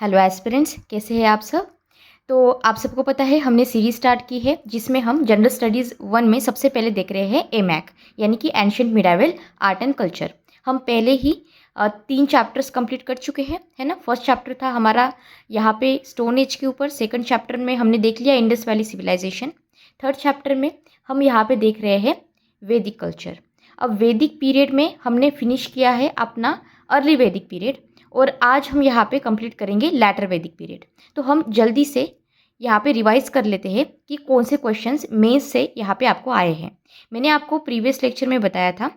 Hello aspirants, कैसे हैं आप सब। तो आप सबको पता है हमने सीरीज स्टार्ट की है जिसमें हम जनरल स्टडीज़ 1 में सबसे पहले देख रहे हैं एमैक यानी कि ancient medieval art and culture. हम पहले ही 3 चैप्टर्स कंप्लीट कर चुके हैं, है ना। फर्स्ट चैप्टर था हमारा यहाँ पे स्टोन एज के ऊपर। सेकंड चैप्टर में हमने देख लिया Indus valley civilization. Third chapter में हम यहाँ पे देख रहे हैं वैदिक कल्चर। अब वैदिक पीरियड में हमने फिनिश किया है अपना अर्ली वैदिक पीरियड और आज हम यहाँ पे कंप्लीट करेंगे लैटर वैदिक पीरियड। तो हम जल्दी से यहाँ पे रिवाइज कर लेते हैं कि कौन से क्वेश्चंस मेंस से यहाँ पे आपको आए हैं। मैंने आपको प्रीवियस लेक्चर में बताया था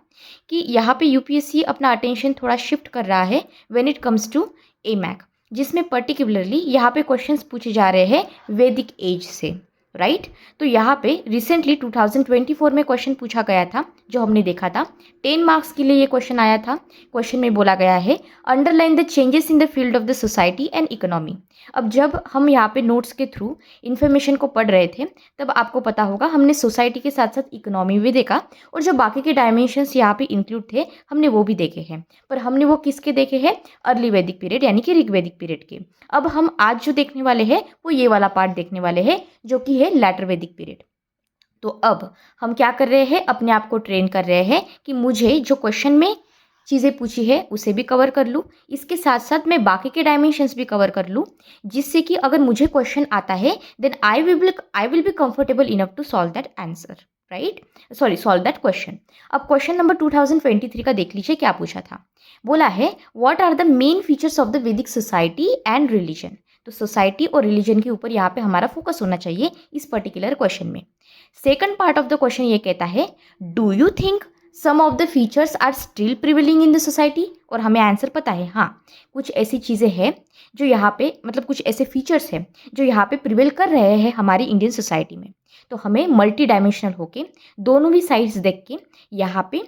कि यहाँ पे यूपीएससी अपना अटेंशन थोड़ा शिफ्ट कर रहा है व्हेन इट कम्स टू एमैक, जिसमें पर्टिकुलरली यहाँ पे क्वेश्चंस पूछे जा रहे हैं वैदिक एज से, राइट। तो यहाँ पे रिसेंटली 2024 में क्वेश्चन पूछा गया था जो हमने देखा था। 10 मार्क्स के लिए ये क्वेश्चन आया था। क्वेश्चन में बोला गया है underline the changes in the field of the society and economy. अब जब हम यहाँ पे नोट्स के थ्रू इन्फॉर्मेशन को पढ़ रहे थे तब आपको पता होगा हमने सोसाइटी के साथ साथ इकोनॉमी भी देखा और जो बाकी के डायमेंशंस यहाँ पे इंक्लूड थे हमने वो भी देखे हैं। पर हमने वो किसके देखे हैं? अर्ली वैदिक पीरियड यानी कि ऋग्वैदिक पीरियड के। अब हम आज जो देखने वाले हैं वो ये वाला पार्ट देखने वाले हैं जो कि है लैटर वैदिक पीरियड। तो अब हम क्या कर रहे हैं, अपने आप को ट्रेन कर रहे हैं कि मुझे जो क्वेश्चन में चीज़ें पूछी है उसे भी कवर कर लूँ, इसके साथ साथ मैं बाकी के डायमेंशंस भी कवर कर लूँ, जिससे कि अगर मुझे क्वेश्चन आता है then I will be comfortable enough to solve that answer, right, solve that question. अब क्वेश्चन नंबर 2023 का देख लीजिए क्या पूछा था। बोला है what are the main features of the Vedic society and religion. तो सोसाइटी और रिलीजन के ऊपर यहाँ पे हमारा फोकस होना चाहिए इस पर्टिकुलर क्वेश्चन में। Second part of the question ये कहता है do you think some of the features are still prevailing in the society. और हमें आंसर पता है, हाँ कुछ ऐसी चीज़ें हैं जो यहाँ पे मतलब कुछ ऐसे फीचर्स हैं जो यहाँ पे प्रिवेल कर रहे हैं हमारी इंडियन सोसाइटी में। तो हमें मल्टी डायमेंशनल होके दोनों भी साइड्स देख के यहाँ पे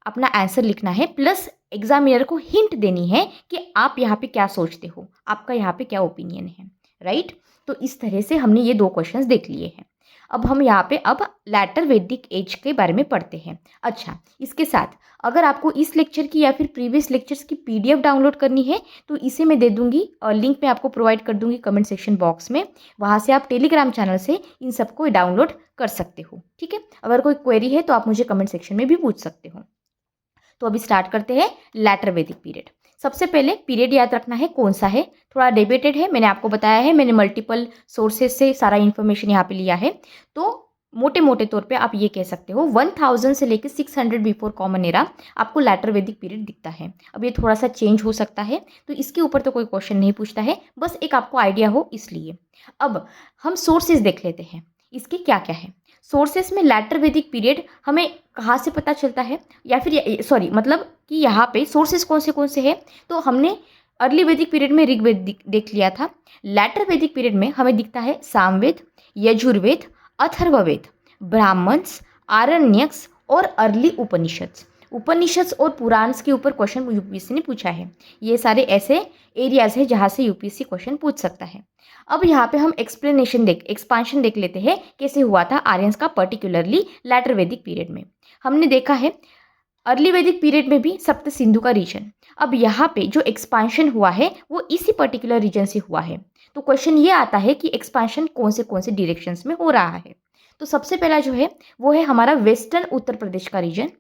अपना आंसर लिखना है, प्लस एग्जामिनर को हिंट देनी है कि आप यहाँ पे क्या सोचते हो, आपका यहाँ पे क्या ओपिनियन है, राइट। तो इस तरह से हमने ये 2 क्वेश्चंस देख लिए हैं। अब हम यहाँ पे अब लैटर वैदिक एज के बारे में पढ़ते हैं। अच्छा, इसके साथ अगर आपको इस लेक्चर की या फिर प्रीवियस लेक्चर्स की पीडीएफ डाउनलोड करनी है तो इसे मैं दे दूंगी और लिंक मैं आपको प्रोवाइड कर दूंगी कमेंट सेक्शन बॉक्स में। वहाँ से आप टेलीग्राम चैनल से इन सबको डाउनलोड कर सकते हो, ठीक है। अगर कोई क्वेरी है तो आप मुझे कमेंट सेक्शन में भी पूछ सकते हो। तो अभी स्टार्ट करते हैं लैटर वैदिक पीरियड। सबसे पहले पीरियड याद रखना है कौन सा है, थोड़ा डिबेटेड है, मैंने आपको बताया है, मैंने मल्टीपल सोर्सेज से सारा इन्फॉर्मेशन यहाँ पे लिया है। तो मोटे मोटे तौर पे आप ये कह सकते हो 1000 से लेकर 600 बिफोर कॉमन एरा आपको लैटर वैदिक पीरियड दिखता है। अब ये थोड़ा सा चेंज हो सकता है तो इसके ऊपर तो कोई क्वेश्चन नहीं पूछता है, बस एक आपको आइडिया हो इसलिए। अब हम सोर्सेज देख लेते हैं इसके क्या क्या है। सोर्सेस में लैटर वैदिक पीरियड हमें कहाँ से पता चलता है, या फिर सॉरी मतलब कि यहाँ पे सोर्सेस कौन से हैं। तो हमने अर्ली वैदिक पीरियड में ऋग्वेद देख लिया था। लैटर वैदिक पीरियड में हमें दिखता है सामवेद, यजुर्वेद, अथर्ववेद, ब्राह्मण्स, आरण्यक्स और अर्ली उपनिषद्स और पुराण्स के ऊपर क्वेश्चन यूपीएससी ने पूछा है। ये सारे ऐसे एरियाज हैं जहाँ से यूपीएससी क्वेश्चन पूछ सकता है। अब यहाँ पे हम एक्सपांशन देख लेते हैं कैसे हुआ था आर्यंस का, पर्टिकुलरली लैटर वैदिक पीरियड में। हमने देखा है अर्ली वैदिक पीरियड में भी सप्त सिंधु का रीजन। अब यहाँ पे जो एक्सपांशन हुआ है वो इसी पर्टिकुलर रीजन से हुआ है। तो क्वेश्चन ये आता है कि एक्सपांशन कौन से डायरेक्शंस में हो रहा है। तो सबसे पहला जो है वो है हमारा वेस्टर्न उत्तर प्रदेश का रीजन।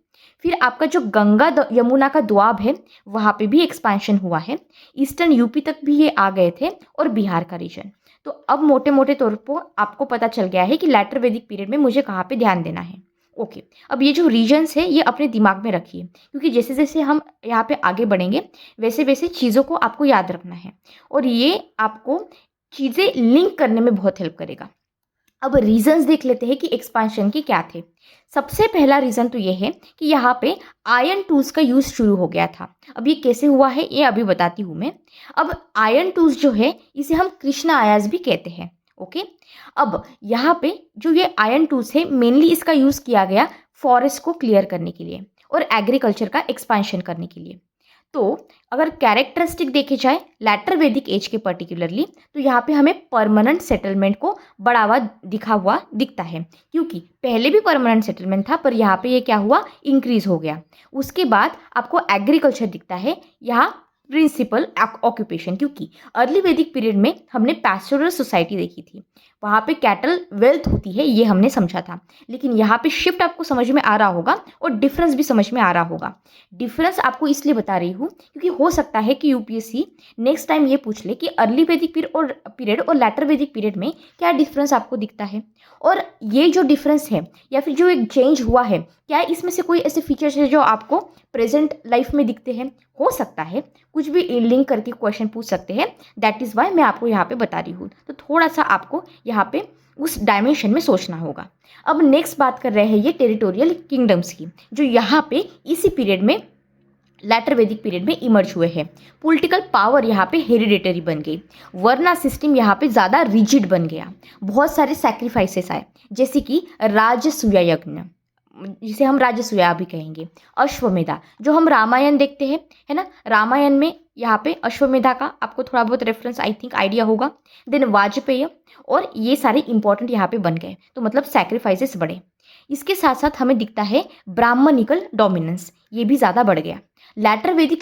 फिर आपका जो गंगा यमुना का दोआब है वहाँ पे भी एक्सपांशन हुआ है। ईस्टर्न यूपी तक भी ये आ गए थे और बिहार का रीजन। तो अब मोटे मोटे तौर पर आपको पता चल गया है कि लैटर वैदिक पीरियड में मुझे कहाँ पे ध्यान देना है। ओके, अब ये जो रीजन्स है ये अपने दिमाग में रखिए क्योंकि जैसे जैसे हम यहाँ पे आगे बढ़ेंगे वैसे वैसे चीज़ों को आपको याद रखना है और ये आपको चीज़ें लिंक करने में बहुत हेल्प करेगा। अब रीजंस देख लेते हैं कि एक्सपांशन के क्या थे। सबसे पहला रीज़न तो ये है कि यहाँ पे आयरन टूल्स का यूज़ शुरू हो गया था। अब ये कैसे हुआ है ये अभी बताती हूँ मैं। अब आयरन टूल्स जो है इसे हम कृष्णा आयास भी कहते हैं, ओके। अब यहाँ पे जो ये आयरन टूल्स है मेनली इसका यूज़ किया गया फॉरेस्ट को क्लियर करने के लिए और एग्रीकल्चर का एक्सपांशन करने के लिए। तो अगर कैरेक्टरिस्टिक देखे जाए लैटर वैदिक एज के पर्टिकुलरली तो यहाँ पे हमें परमानेंट सेटलमेंट को बढ़ावा दिखा हुआ दिखता है क्योंकि पहले भी परमानेंट सेटलमेंट था पर यहाँ पे ये क्या हुआ, इंक्रीज हो गया। उसके बाद आपको एग्रीकल्चर दिखता है, यहाँ प्रिंसिपल ऑक्यूपेशन, क्योंकि अर्ली वैदिक पीरियड में हमने पैस्टोरल सोसाइटी देखी थी, वहाँ पे कैटल वेल्थ होती है ये हमने समझा था। लेकिन यहाँ पे शिफ्ट आपको समझ में आ रहा होगा और डिफरेंस भी समझ में आ रहा होगा। डिफरेंस आपको इसलिए बता रही हूँ क्योंकि हो सकता है कि यूपीएससी नेक्स्ट टाइम ये पूछ ले कि अर्ली वैदिक पीरियड और लैटर वैदिक पीरियड में क्या डिफरेंस आपको दिखता है, और ये जो डिफरेंस है या फिर जो एक चेंज हुआ है, क्या इसमें से कोई ऐसे फीचर्स है जो आपको प्रेजेंट लाइफ में दिखते हैं। हो सकता है कुछ भी लिंक करके क्वेश्चन पूछ सकते हैं, दैट इज़ वाई मैं आपको यहाँ पे बता रही हूँ। तो थोड़ा सा आपको यहाँ पे उस डायमेंशन में सोचना होगा। अब नेक्स्ट बात कर रहे हैं ये टेरिटोरियल किंगडम्स की, जो यहाँ पे इसी पीरियड में लैटर वैदिक पीरियड में इमर्ज हुए हैं। पॉलिटिकल पावर यहाँ पे हेरिडेटरी बन गई, वर्ना सिस्टम यहाँ पे ज़्यादा रिजिड बन गया, बहुत सारे सैक्रिफाइसेस आए, जैसे कि राजसूया यज्ञ, जिसे हम राजसूया भी कहेंगे, अश्वमेधा जो हम रामायण देखते हैं, है ना, रामायण में यहाँ पे अश्वमेधा का आपको थोड़ा बहुत रेफरेंस आई थिंक आइडिया होगा। देन वाजपेय, और ये सारे इंपॉर्टेंट यहाँ पे बन गए, तो मतलब सैक्रिफाइसेस बढ़े। इसके साथ साथ हमें दिखता है ब्राह्मणिकल डोमिनेंस, ये भी ज़्यादा बढ़ गया। लैटर वैदिक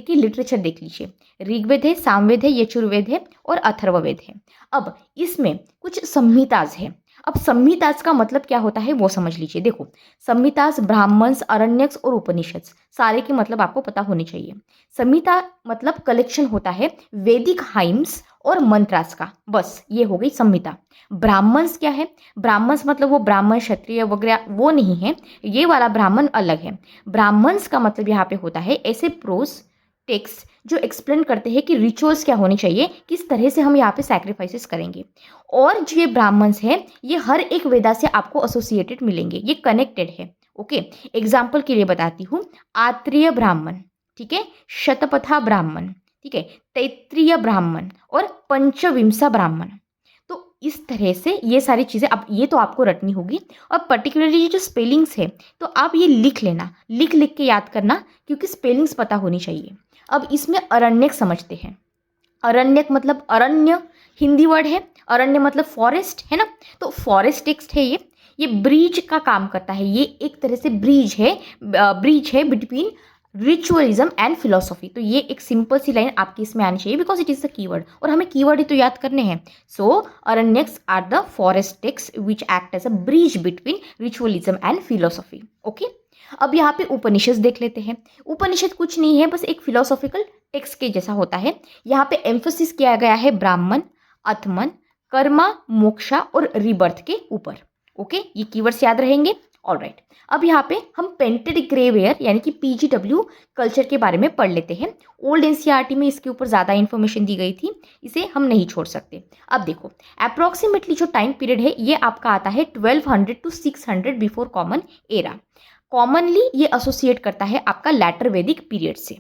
की लिटरेचर देख लीजिए, ऋग्वेद है, सामवेद है, यजुर्वेद है और अथर्ववेद है। अब इसमें कुछ संहिताज है। अब संहिताज का मतलब क्या होता है वो समझ लीजिए। देखो, संहिताज ब्राह्मण्स, अरण्यक्स और उपनिषद, सारे के मतलब आपको पता होने चाहिए। संहिता मतलब कलेक्शन होता है वैदिक हाइम्स और मंत्रास का, बस ये हो गई संहिता। ब्राह्मण्स क्या है, ब्राह्मण्स मतलब वो ब्राह्मण क्षत्रिय वगैरह वो नहीं है, ये वाला ब्राह्मण अलग है। ब्राह्मण्स का मतलब यहाँ पे होता है ऐसे प्रोस टेक्स्ट जो एक्सप्लेन करते हैं कि रिचुअल्स क्या होने चाहिए, किस तरह से हम यहाँ पे सैक्रिफाइसेस करेंगे। और जो ये ब्राह्मण्स है ये हर एक वेदा से आपको एसोसिएटेड मिलेंगे, ये कनेक्टेड है। ओके, एग्जाम्पल के लिए बताती हूँ, आत्रेय ब्राह्मण, ठीक है, शतपथा ब्राह्मण, ठीक है, तैत्रीय ब्राह्मण और पंचविंसा ब्राह्मण। तो इस तरह से ये सारी चीज़ें अब ये तो आपको रटनी होगी, और पर्टिकुलरली ये जो स्पेलिंग्स है तो आप ये लिख लेना, लिख लिख के याद करना, क्योंकि स्पेलिंग्स पता होनी चाहिए। अब इसमें अरण्यक समझते हैं। अरण्यक मतलब अरण्य हिंदी वर्ड है, अरण्य मतलब फॉरेस्ट, है ना, तो फॉरेस्ट टेक्स्ट है ये ब्रिज का काम करता है, ये एक तरह से ब्रिज है बिटवीन रिचुअलिज्म एंड फिलोसॉफी। तो ये एक सिंपल सी लाइन आपकी इसमें आनी चाहिए, because it is the keyword और हमें कीवर्ड ही तो याद करने हैं। So Aranyakas are the forest text which act as a bridge between ritualism and philosophy. Okay, अब यहाँ पे उपनिषद देख लेते हैं। उपनिषद कुछ नहीं है, बस एक फिलोसॉफिकल टेक्स्ट के जैसा होता है। यहाँ पे एम्फोसिस किया गया है ब्राह्मण, आत्मन, कर्मा, मोक्षा और रिबर्थ के ऊपर। ओके, ये कीवर्ड्स याद रहेंगे। ऑलराइट, अब यहाँ पे हम पेंटेड ग्रे वेयर यानी कि पीजीडब्ल्यू कल्चर के बारे में पढ़ लेते हैं। ओल्ड एनसीईआरटी में इसके ऊपर ज़्यादा इन्फॉर्मेशन दी गई थी, इसे हम नहीं छोड़ सकते। अब देखो, अप्रॉक्सीमेटली जो टाइम पीरियड है ये आपका आता है 1200 to 600 before common era. Commonly ये एसोसिएट करता है आपका लैटर वैदिक पीरियड से।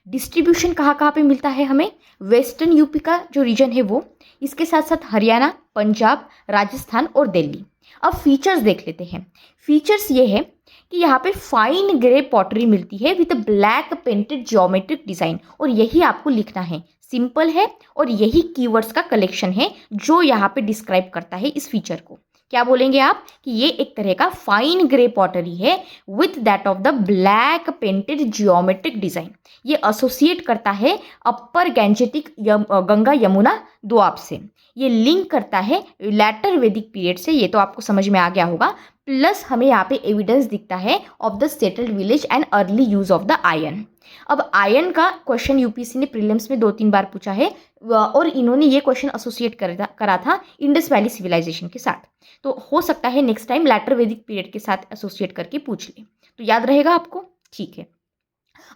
डिस्ट्रीब्यूशन कहाँ कहाँ पे मिलता है हमें, वेस्टर्न यूपी का जो रीजन है वो, इसके साथ साथ हरियाणा, पंजाब, राजस्थान और दिल्ली। अब फीचर्स देख लेते हैं। फीचर्स ये है कि यहाँ पे फाइन ग्रे पॉटरी मिलती है with black painted geometric design, और यही आपको लिखना है। सिंपल है और यही कीवर्ड्स का कलेक्शन है जो यहाँ पे डिस्क्राइब करता है इस फीचर को। क्या बोलेंगे आप कि ये एक तरह का फाइन ग्रे पॉटरी है with that of the black painted geometric design. ये एसोसिएट करता है अपर गैंजेटिक गंगा यमुना दोआब से। ये लिंक करता है लैटर वैदिक पीरियड से, ये तो आपको समझ में आ गया होगा। प्लस हमें यहाँ पे एविडेंस दिखता है of the settled village and early use of the iron. अब आयरन का क्वेश्चन यूपीएससी ने प्रीलिम्स में 2-3 बार पूछा है, और इन्होंने ये क्वेश्चन एसोसिएट करा था इंडस वैली सिविलाइजेशन के साथ। तो हो सकता है next time letter Vedic period के साथ एसोसिएट करके पूछ ले, तो याद रहेगा आपको। ठीक है,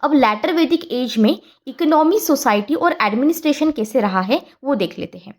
अब लैटर वैदिक एज में इकोनॉमी, सोसाइटी और एडमिनिस्ट्रेशन कैसे रहा है वो देख लेते हैं।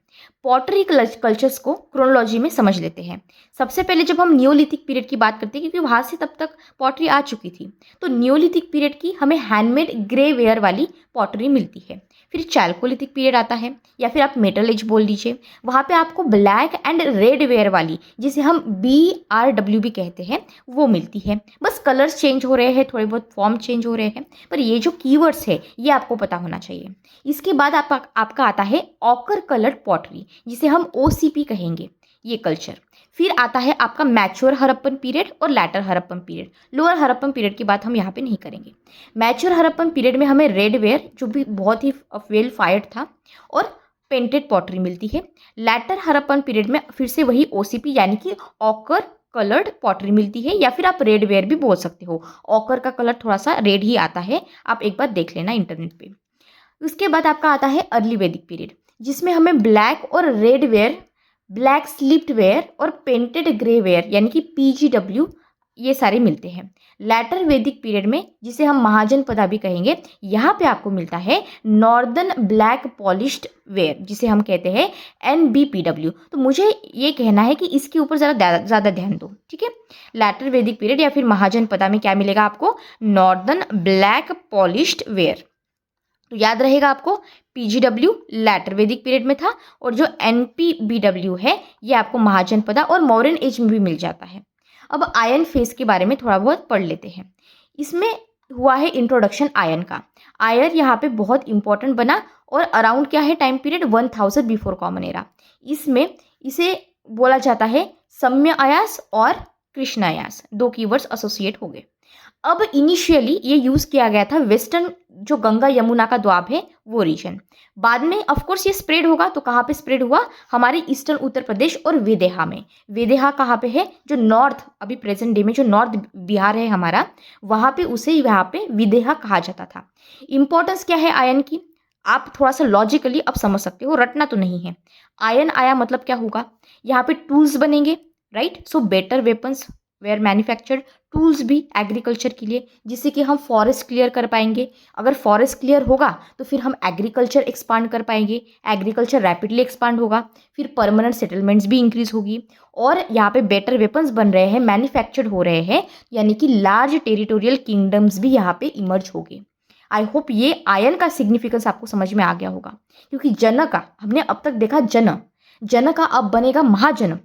पॉटरी कल्चर्स को क्रोनोलॉजी में समझ लेते हैं। सबसे पहले जब हम नियोलिथिक पीरियड की बात करते हैं, क्योंकि वहाँ से तब तक पॉटरी आ चुकी थी, तो नियोलिथिक पीरियड की हमें हैंडमेड ग्रे वेयर वाली पॉटरी मिलती है। फिर चैल्कोलिथिक पीरियड आता है, या फिर आप मेटल एज बोल दीजिए, वहाँ पे आपको ब्लैक एंड रेड वेयर वाली, जिसे हम BRW भी कहते हैं, वो मिलती है। बस कलर्स चेंज हो रहे हैं, थोड़े बहुत फॉर्म चेंज हो रहे हैं, पर ये जो कीवर्ड्स है ये आपको पता होना चाहिए। इसके बाद आपका आता है ऑकर कलर्ड पॉटरी, जिसे हम OCP कहेंगे। ये कल्चर। फिर आता है आपका मैच्योर हड़प्पन पीरियड और later Harappan period. Lower Harappan period की बात हम यहाँ पे नहीं करेंगे। मैच्योर हड़प्पन पीरियड में हमें रेड वेयर, जो भी बहुत ही वेल फायर्ड था, और पेंटेड पॉटरी मिलती है। लैटर हड़प्पन पीरियड में फिर से वही ओसीपी यानी कि ऑकर कलर्ड पॉटरी मिलती है, या फिर आप रेड वेयर भी बोल सकते हो। ऑकर का कलर थोड़ा सा रेड ही आता है, आप एक बार देख लेना इंटरनेट पे। उसके बाद आपका आता है अर्ली वैदिक पीरियड, जिसमें हमें ब्लैक और red ware, black slipped ware और पेंटेड ग्रे वेयर यानी कि पीजीडब्ल्यू, ये सारे मिलते हैं। लैटर वैदिक पीरियड में, जिसे हम महाजनपदा भी कहेंगे, यहाँ पे आपको मिलता है नॉर्दर्न ब्लैक पॉलिश्ड वेयर, जिसे हम कहते हैं NBPW। तो मुझे ये कहना है कि इसके ऊपर ज़्यादा ध्यान दो, ठीक है। लैटर वैदिक पीरियड या फिर महाजनपदा में क्या मिलेगा आपको? Northern black polished where. तो याद रहेगा आपको, पीजीडब्ल्यू लैटर वैदिक पीरियड में था, और जो NPBW है ये आपको महाजनपदा और मॉडर्न एज में भी मिल जाता है। अब आयन फेज के बारे में थोड़ा बहुत पढ़ लेते हैं। इसमें हुआ है इंट्रोडक्शन आयन का। आयन यहाँ पे बहुत इंपॉर्टेंट बना, और अराउंड क्या है time period? 1000 before common era. इसमें इसे बोला जाता है सम्य अयास और कृष्ण अयास, 2 कीवर्ड्स एसोसिएट हो गए। अब इनिशियली ये यूज़ किया गया था वेस्टर्न, जो गंगा यमुना का द्वाब है वो रीजन। बाद में ऑफकोर्स ये स्प्रेड होगा, तो कहाँ पे स्प्रेड हुआ? हमारे ईस्टर्न उत्तर प्रदेश और विदेहा में। विदेहा कहाँ पे है? जो नॉर्थ, अभी प्रेजेंट डे में जो नॉर्थ बिहार है हमारा, वहाँ पे उसे यहाँ पे विदेहा कहा जाता था। इंपॉर्टेंस क्या है आयन की? आप थोड़ा सा लॉजिकली अब समझ सकते हो, रटना तो नहीं है। आयन आया मतलब क्या होगा? यहाँ पे टूल्स बनेंगे, right. So better weapons were manufactured, tools भी एग्रीकल्चर के लिए, जिससे कि हम फॉरेस्ट क्लियर कर पाएंगे। अगर फॉरेस्ट क्लियर होगा तो फिर हम एग्रीकल्चर एक्सपांड कर पाएंगे, एग्रीकल्चर रैपिडली एक्सपांड होगा, फिर परमानेंट सेटलमेंट्स भी इंक्रीज होगी, और यहाँ पे बेटर वेपन्स बन रहे हैं, मैन्युफैक्चर्ड हो रहे हैं, यानी कि लार्ज टेरिटोरियल किंगडम्स भी यहाँ पे इमर्ज होंगे। आई होप ये आयन का सिग्निफिकेंस आपको समझ में आ गया होगा, क्योंकि जन का हमने अब तक देखा जन का अब बनेगा महाजन।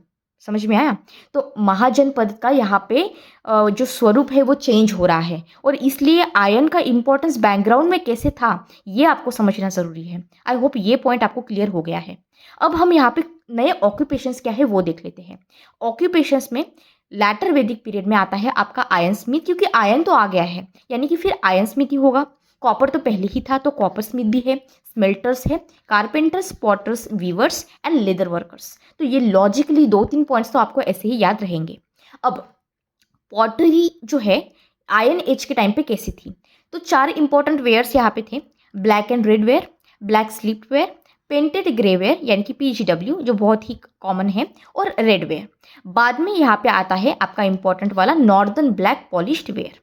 समझ में आया? तो महाजनपद का यहाँ पे जो स्वरूप है वो चेंज हो रहा है, और इसलिए आयन का इंपॉर्टेंस बैकग्राउंड में कैसे था ये आपको समझना ज़रूरी है। आई होप ये पॉइंट आपको क्लियर हो गया है। अब हम यहाँ पे नए ऑक्यूपेशंस क्या है वो देख लेते हैं। ऑक्यूपेशंस में लैटर वैदिक पीरियड में आता है आपका आयन स्मिथ, क्योंकि आयन तो आ गया है, यानी कि फिर आयन स्मिथ ही होगा। कॉपर तो पहले ही था, तो कॉपर स्मिथ भी है, स्मेल्टर्स है, carpenters, potters, weavers and leather workers. तो ये लॉजिकली 2-3 पॉइंट्स तो आपको ऐसे ही याद रहेंगे। अब पॉटरी जो है आयन एज के टाइम पे कैसी थी? तो 4 इंपॉर्टेंट वेयर्स यहाँ पे थे, black and red ware, black slipped ware, painted grey ware यानी कि पीजीडब्ल्यू जो बहुत ही कॉमन है, और रेड वेयर। बाद में यहाँ पे आता है आपका इंपॉर्टेंट वाला नॉर्दर्न ब्लैक पॉलिश्ड वेयर।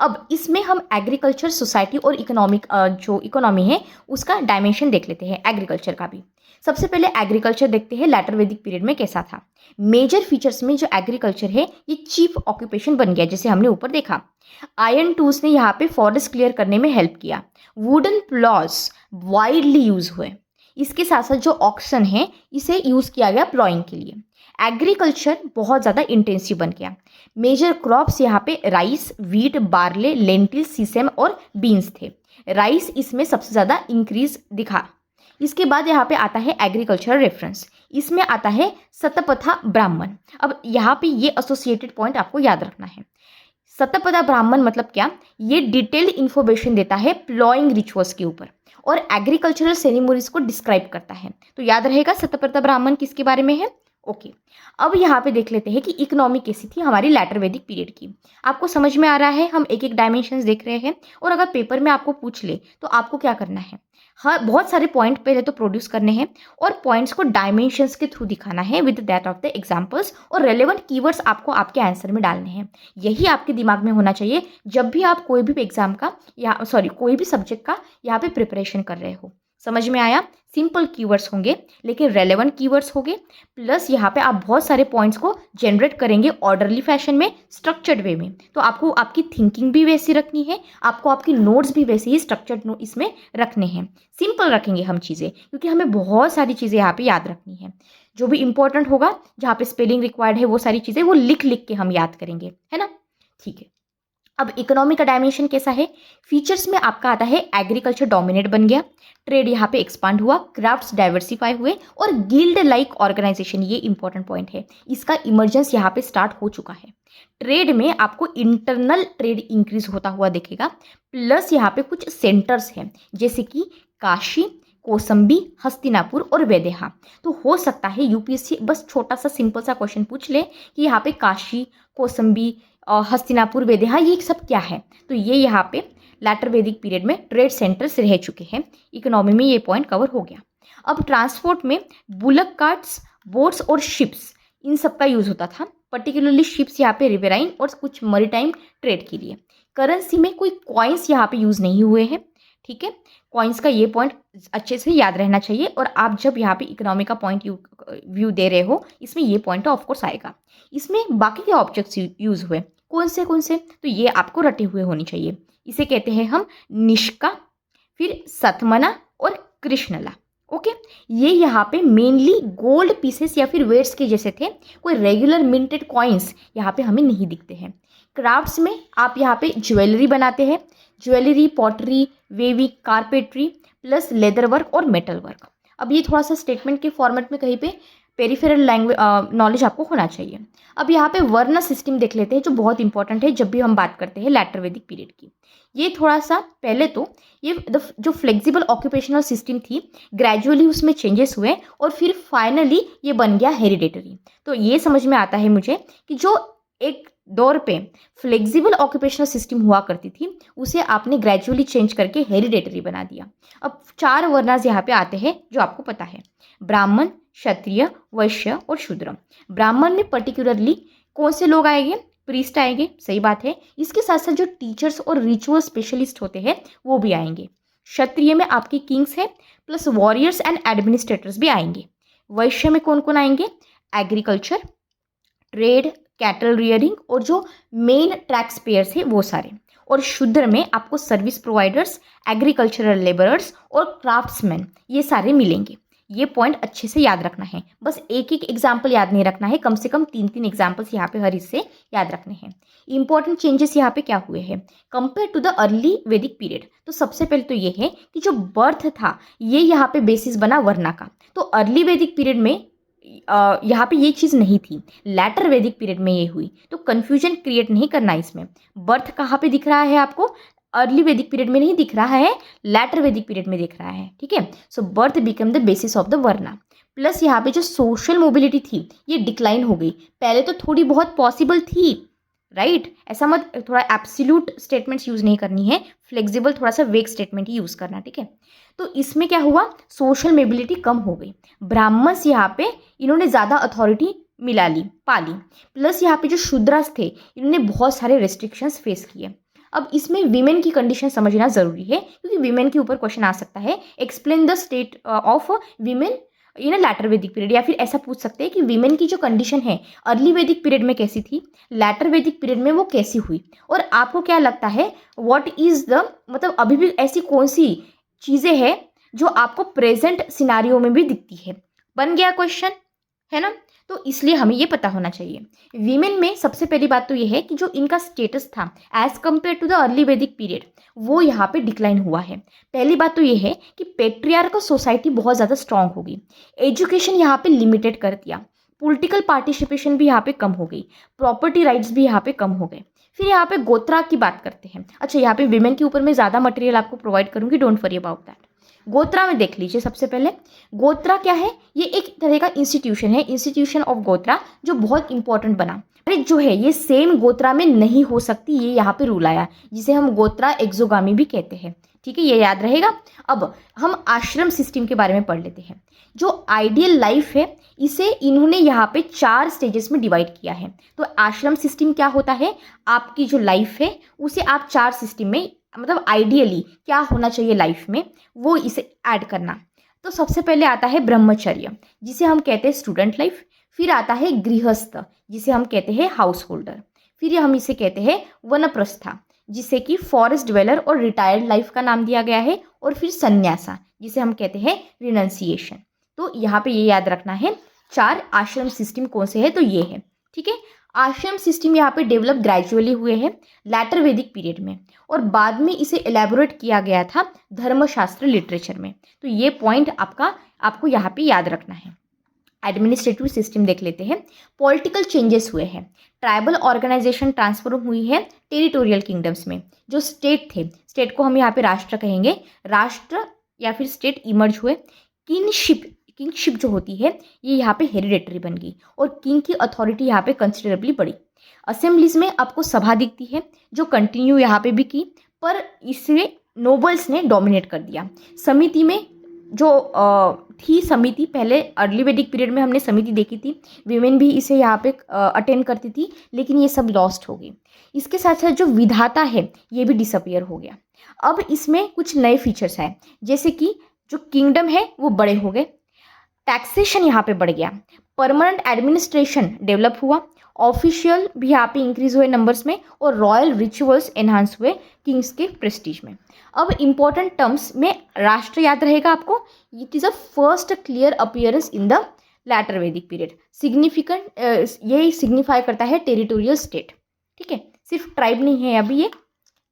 अब इसमें हम एग्रीकल्चर, सोसाइटी और इकोनॉमिक जो इकोनॉमी है उसका डायमेंशन देख लेते हैं, एग्रीकल्चर का भी। सबसे पहले एग्रीकल्चर देखते हैं लैटर वैदिक पीरियड में कैसा था। मेजर फीचर्स में जो एग्रीकल्चर है ये चीफ ऑक्यूपेशन बन गया, जैसे हमने ऊपर देखा। आयरन टूल्स ने यहाँ पे फॉरेस्ट क्लियर करने में हेल्प किया। वुडन प्लॉज वाइडली यूज हुए। इसके साथ साथ जो ऑक्सन है इसे यूज किया गया प्लॉइंग के लिए। एग्रीकल्चर बहुत ज़्यादा इंटेंसिव बन गया। मेजर क्रॉप्स यहाँ पे राइस, वीट, बार्ले, लेंटिल, सीसम और बीन्स थे। राइस इसमें सबसे ज़्यादा इंक्रीज दिखा। इसके बाद यहाँ पे आता है एग्रीकल्चरल रेफरेंस, इसमें आता है सतपथा ब्राह्मण। अब यहाँ पे ये एसोसिएटेड पॉइंट आपको याद रखना है। सतपथा ब्राह्मण मतलब क्या? ये डिटेल्ड इन्फॉर्मेशन देता है प्लॉइंग रिचुअल्स के ऊपर और एग्रीकल्चरल सेरेमनीज को डिस्क्राइब करता है। तो याद रहेगा सतपथा ब्राह्मण किसके बारे में है। ओके, अब यहाँ पे देख लेते हैं कि इकोनॉमी कैसी थी हमारी लैटर वैदिक पीरियड की। आपको समझ में आ रहा है, हम एक एक डायमेंशंस देख रहे हैं, और अगर पेपर में आपको पूछ ले तो आपको क्या करना है, हर बहुत सारे पॉइंट पहले तो प्रोड्यूस करने हैं और पॉइंट्स को डायमेंशंस के थ्रू दिखाना है with that of the examples, और रेलेवेंट कीवर्ड्स आपको आपके आंसर में डालने हैं। यही आपके दिमाग में होना चाहिए जब भी आप कोई भी एग्जाम का या कोई भी सब्जेक्ट का यहाँ पे प्रिपरेशन कर रहे हो। समझ में आया? सिंपल कीवर्ड्स होंगे लेकिन रेलेवेंट कीवर्ड्स होंगे, प्लस यहाँ पे आप बहुत सारे पॉइंट्स को जनरेट करेंगे ऑर्डरली फैशन में, स्ट्रक्चर्ड वे में। तो आपको आपकी थिंकिंग भी वैसी रखनी है, आपको आपकी नोट्स भी वैसे ही स्ट्रक्चर्ड इसमें रखने हैं। सिंपल रखेंगे हम चीज़ें, क्योंकि हमें बहुत सारी चीज़ें यहाँ पे याद रखनी है। जो भी इंपॉर्टेंट होगा, जहाँ पे स्पेलिंग रिक्वायर्ड है, वो सारी चीज़ें वो लिख लिख के हम याद करेंगे, है ना। ठीक है, अब इकोनॉमी का डायमेंशन कैसा है? फीचर्स में आपका आता है एग्रीकल्चर डोमिनेट बन गया, ट्रेड यहाँ पे एक्सपांड हुआ, क्राफ्ट्स डाइवर्सिफाई हुए और गिल्ड लाइक ऑर्गेनाइजेशन, ये इंपॉर्टेंट पॉइंट है, इसका इमर्जेंस यहाँ पे स्टार्ट हो चुका है। ट्रेड में आपको इंटरनल ट्रेड इंक्रीज होता हुआ दिखेगा, प्लस यहाँ पे कुछ सेंटर्स हैं जैसे कि काशी, कौसंबी, हस्तिनापुर और वैदेहा। तो हो सकता है यूपीएससी बस छोटा सा सिंपल सा क्वेश्चन पूछ ले कि यहाँ पे काशी, कौसंबी, हस्तिनापुर, वैदेहा ये सब क्या है। तो ये यहाँ पे लैटर वैदिक पीरियड में ट्रेड सेंटर्स रह चुके हैं। इकोनॉमी में ये पॉइंट कवर हो गया। अब ट्रांसपोर्ट में बुलक कार्ट्स, बोट्स और शिप्स, इन सब का यूज़ होता था। पर्टिकुलरली शिप्स यहाँ पे रिवेराइन और कुछ मरीटाइम ट्रेड के लिए। करेंसी में कोई कॉइन्स यहाँ पे यूज़ नहीं हुए हैं, ठीक है। कॉइन्स का ये पॉइंट अच्छे से याद रहना चाहिए, और आप जब यहाँ पे इकोनॉमी का पॉइंट व्यू दे रहे हो इसमें ये पॉइंट ऑफकोर्स आएगा। इसमें बाकी के ऑब्जेक्ट्स यूज़ हुए, कौन से, तो ये आपको रटे हुए होनी चाहिए। इसे कहते हैं हम निष्का, फिर सतमना और कृष्णला। ओके, ये यहाँ पे मेनली गोल्ड पीसेस या फिर वेट्स के जैसे थे, कोई रेगुलर मिंटेड कॉइन्स यहाँ पे हमें नहीं दिखते हैं। क्राफ्ट्स में आप यहाँ पे ज्वेलरी बनाते हैं, ज्वेलरी, पॉटरी, वेवी, कारपेट्री प्लस लेदर वर्क और मेटल वर्क। अब ये थोड़ा सा स्टेटमेंट के फॉर्मेट में कहीं पे पेरिफेरल लैंग्वेज नॉलेज आपको होना चाहिए। अब यहाँ पे वर्ण सिस्टम देख लेते हैं जो बहुत इंपॉर्टेंट है जब भी हम बात करते हैं लैटर वैदिक पीरियड की। ये थोड़ा सा पहले तो ये जो फ्लेक्सिबल ऑक्यूपेशनल सिस्टम थी ग्रेजुअली उसमें चेंजेस हुए और फिर फाइनली ये बन गया हेरिडेटरी। तो ये समझ में आता है मुझे कि जो एक दौर पे फ्लेक्सिबल ऑक्यूपेशनल सिस्टम हुआ करती थी उसे आपने ग्रेजुअली चेंज करके हेरिडेटरी बना दिया। अब 4 वर्णास यहाँ पे आते हैं जो आपको पता है, ब्राह्मण, क्षत्रिय, वैश्य और शूद्र। ब्राह्मण में पर्टिकुलरली कौन से लोग आएंगे? प्रीस्ट आएंगे, सही बात है। इसके साथ साथ जो टीचर्स और रिचुअल स्पेशलिस्ट होते हैं वो भी आएंगे। क्षत्रिय में आपके किंग्स है प्लस वॉरियर्स एंड एडमिनिस्ट्रेटर्स भी आएंगे। वैश्य में कौन कौन आएंगे? एग्रीकल्चर, ट्रेड, कैटल रियरिंग और जो मेन टैक्स पेयर्स है वो सारे। और शूद्र में आपको सर्विस प्रोवाइडर्स, एग्रीकल्चरल लेबरर्स और क्राफ्ट्समैन ये सारे मिलेंगे। ये पॉइंट अच्छे से याद रखना है, बस एक एक एग्जाम्पल याद नहीं रखना है, कम से कम 3 एग्जाम्पल्स यहाँ पे हर इससे याद रखने हैं। इंपॉर्टेंट चेंजेस यहाँ पे क्या हुए हैं compare to the early Vedic period? तो सबसे पहले तो ये है कि जो बर्थ था ये यहाँ पे बेसिस बना वर्ना का। तो अर्ली वैदिक पीरियड में यहाँ पे ये चीज़ नहीं थी, लैटर वैदिक पीरियड में ये हुई। तो कन्फ्यूजन क्रिएट नहीं करना इसमें। बर्थ कहाँ पे दिख रहा है आपको? अर्ली वैदिक पीरियड में नहीं दिख रहा है, लैटर वैदिक पीरियड में दिख रहा है, ठीक है। So birth become the basis of the varna. Plus यहाँ पे जो सोशल मोबिलिटी थी ये डिक्लाइन हो गई। पहले तो थोड़ी बहुत पॉसिबल थी, राइट ऐसा मत, थोड़ा एब्सोल्यूट स्टेटमेंट्स यूज़ नहीं करनी है, फ्लेक्सिबल थोड़ा सा वेग स्टेटमेंट ही यूज़ करना, ठीक है। तो इसमें क्या हुआ, सोशल मोबिलिटी कम हो गई। ब्राह्मण्स यहाँ पे इन्होंने ज़्यादा अथॉरिटी मिला ली, पाली। प्लस यहाँ पे जो शूद्रास थे इन्होंने बहुत सारे रेस्ट्रिक्शंस फेस किए। अब इसमें वीमेन की कंडीशन समझना ज़रूरी है क्योंकि वीमेन के ऊपर क्वेश्चन आ सकता है। Explain the state of women in later Vedic period, या फिर ऐसा पूछ सकते हैं कि वीमेन की जो कंडीशन है अर्ली वैदिक पीरियड में कैसी थी, लैटर वैदिक पीरियड में वो कैसी हुई, और आपको क्या लगता है व्हाट इज द, मतलब अभी भी ऐसी कौन सी चीज़ें हैं जो आपको प्रेजेंट सिनारियो में भी दिखती है। बन गया क्वेश्चन, है ना। तो इसलिए हमें ये पता होना चाहिए। वीमेन में सबसे पहली बात तो ये है कि जो इनका स्टेटस था as compare to the early Vedic period वो यहाँ पे डिक्लाइन हुआ है। पहली बात तो ये है कि पेट्रियार्कल सोसाइटी बहुत ज़्यादा स्ट्रांग हो गई, एजुकेशन यहाँ पे लिमिटेड कर दिया, पॉलिटिकल पार्टिसिपेशन भी यहाँ पे कम हो गई, प्रॉपर्टी राइट्स भी यहाँ पे कम हो गए। फिर यहाँ पे गोत्रा की बात करते हैं। अच्छा, यहाँ पे विमेन के ऊपर मैं ज़्यादा मटेरियल आपको प्रोवाइड करूँगी, डोंट वरी अबाउट दैट। गोत्रा में देख लीजिए, सबसे पहले गोत्रा क्या है, ये एक तरह का इंस्टीट्यूशन है, इंस्टीट्यूशन ऑफ गोत्रा जो बहुत इंपॉर्टेंट बना। अरे जो है ये सेम गोत्रा में नहीं हो सकती, ये यहाँ पे रूल आया जिसे हम गोत्रा एक्सोगामी भी कहते हैं, ठीक है, ये याद रहेगा। अब हम आश्रम सिस्टम के बारे में पढ़ लेते हैं। जो आइडियल लाइफ है इसे इन्होंने यहाँ पे 4 स्टेजेस में डिवाइड किया है। तो आश्रम सिस्टम क्या होता है, आपकी जो लाइफ है उसे आप 4 सिस्टम में, मतलब आइडियली क्या होना चाहिए लाइफ में वो इसे ऐड करना। तो सबसे पहले आता है ब्रह्मचर्य जिसे हम कहते हैं स्टूडेंट लाइफ, फिर आता है गृहस्थ जिसे हम कहते हैं हाउस होल्डर, फिर हम इसे कहते हैं वनप्रस्था जिसे कि फॉरेस्ट ड्वेलर और रिटायर्ड लाइफ का नाम दिया गया है, और फिर संन्यासा जिसे हम कहते हैं रिनंसिएशन। तो यहाँ पे ये याद रखना है 4 आश्रम सिस्टम कौन से है, तो ये है, ठीक है। आश्रम सिस्टम यहाँ पे डेवलप ग्रेजुअली हुए हैं लैटर वैदिक पीरियड में, और बाद में इसे एलैबोरेट किया गया था धर्मशास्त्र लिटरेचर में। तो ये पॉइंट आपको यहाँ पे याद रखना है। एडमिनिस्ट्रेटिव सिस्टम देख लेते हैं। पॉलिटिकल चेंजेस हुए हैं, ट्राइबल ऑर्गेनाइजेशन ट्रांसफॉर्म हुई है टेरिटोरियल किंगडम्स में। जो स्टेट थे, स्टेट को हम यहाँ पे राष्ट्र कहेंगे, राष्ट्र या फिर स्टेट इमर्ज हुए। किंगशिप जो होती है ये यहाँ पे हेरिडेटरी बन गई, और किंग की अथॉरिटी यहाँ पे कंसिडरेबली बढ़ी। असेंबलीज में आपको सभा दिखती है जो कंटिन्यू यहाँ पे भी की, पर इसमें नोबल्स ने डोमिनेट कर दिया। समिति में जो थी समिति, पहले अर्ली वैदिक पीरियड में हमने समिति देखी थी, वीमेन भी इसे यहाँ पे अटेंड करती थी, लेकिन ये सब लॉस्ट हो गई। इसके साथ साथ जो विधाता है ये भी डिसअपियर हो गया। अब इसमें कुछ नए फीचर्स आए, जैसे कि जो किंगडम है वो बड़े हो गए, टैक्सेशन यहाँ पे बढ़ गया, परमानेंट एडमिनिस्ट्रेशन डेवलप हुआ, ऑफिशियल भी यहाँ पे इंक्रीज हुए नंबर्स में, और रॉयल रिचुअल्स एनहांस हुए किंग्स के प्रेस्टीज में। अब इंपॉर्टेंट टर्म्स में राष्ट्र याद रहेगा आपको। It is a first clear appearance in the latter Vedic period. Significant ये सिग्निफाई करता है टेरिटोरियल स्टेट। ठीक है, सिर्फ ट्राइब नहीं है, अभी ये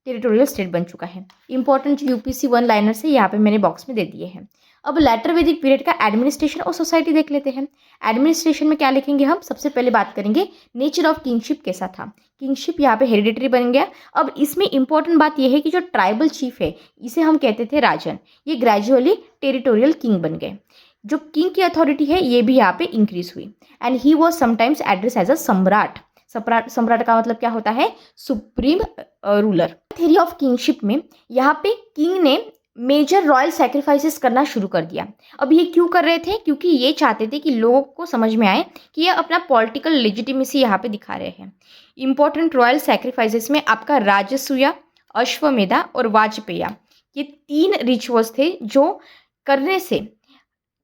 टेरिटोरियल स्टेट बन चुका है। इंपॉर्टेंट यूपीसी वन लाइनर से यहाँ पे मैंने बॉक्स में दे दिए हैं। अब लैटर वैदिक पीरियड का एडमिनिस्ट्रेशन और सोसाइटी देख लेते हैं। एडमिनिस्ट्रेशन में क्या लिखेंगे हम? सबसे पहले बात करेंगे नेचर ऑफ किंगशिप कैसा था। किंगशिप यहाँ पे हेरिडेटरी बन गया। अब इसमें इंपॉर्टेंट बात यह है कि जो ट्राइबल चीफ है इसे हम कहते थे राजन, ये ग्रेजुअली टेरिटोरियल किंग बन गए। जो किंग की अथॉरिटी है ये भी यहाँ पे इंक्रीज हुई, and he was sometimes address as a सम्राट। सम्राट का मतलब क्या होता है? Supreme ruler. Theory of kingship में यहाँ पे किंग ने मेजर रॉयल सैक्रिफाइसेस करना शुरू कर दिया। अब ये क्यों कर रहे थे? क्योंकि ये चाहते थे कि लोगों को समझ में आए कि ये अपना पॉलिटिकल लेजिटिमेसी यहाँ पे दिखा रहे हैं। इंपॉर्टेंट रॉयल सैक्रिफाइसेस में आपका राजसूया, अश्वमेधा और वाजपेया, ये 3 रिचुअल्स थे जो करने से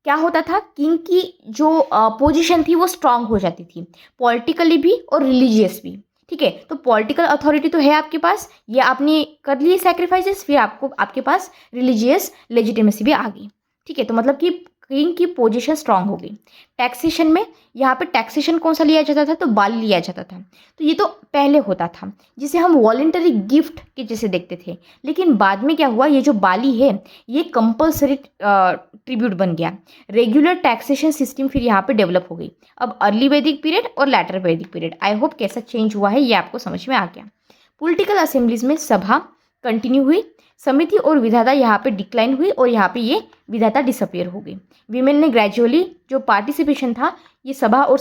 क्या होता था, किंग की जो पोजीशन थी वो स्ट्रांग हो जाती थी, पॉलिटिकली भी और रिलीजियस भी। ठीक है, तो पॉलिटिकल अथॉरिटी तो है आपके पास, ये आपने कर लिए सैक्रिफाइसेस, फिर आपके पास रिलीजियस लेजिटिमेसी भी आ गई। ठीक है, तो मतलब कि किंग की पोजीशन स्ट्रांग हो गई। टैक्सेशन में यहाँ पे टैक्सेशन कौन सा लिया जाता था? तो बाली लिया जाता था। तो ये तो पहले होता था, जिसे हम वॉलेंटरी गिफ्ट के जैसे देखते थे, लेकिन बाद में क्या हुआ, ये जो बाली है ये कंपल्सरी ट्रिब्यूट बन गया। रेगुलर टैक्सेशन सिस्टम फिर यहाँ पे डेवलप हो गई। अब अर्ली वैदिक पीरियड और letter Vedic period, I hope कैसा चेंज हुआ है ये आपको समझ में आ गया। पॉलिटिकल असेंबलीज में सभा कंटिन्यू हुई, समिति और विधाता यहाँ पे डिक्लाइन हुई, और यहाँ पे ये विधाता डिसअपियर हो गई। वीमेन ने ग्रेजुअली जो पार्टिसिपेशन था ये सभा और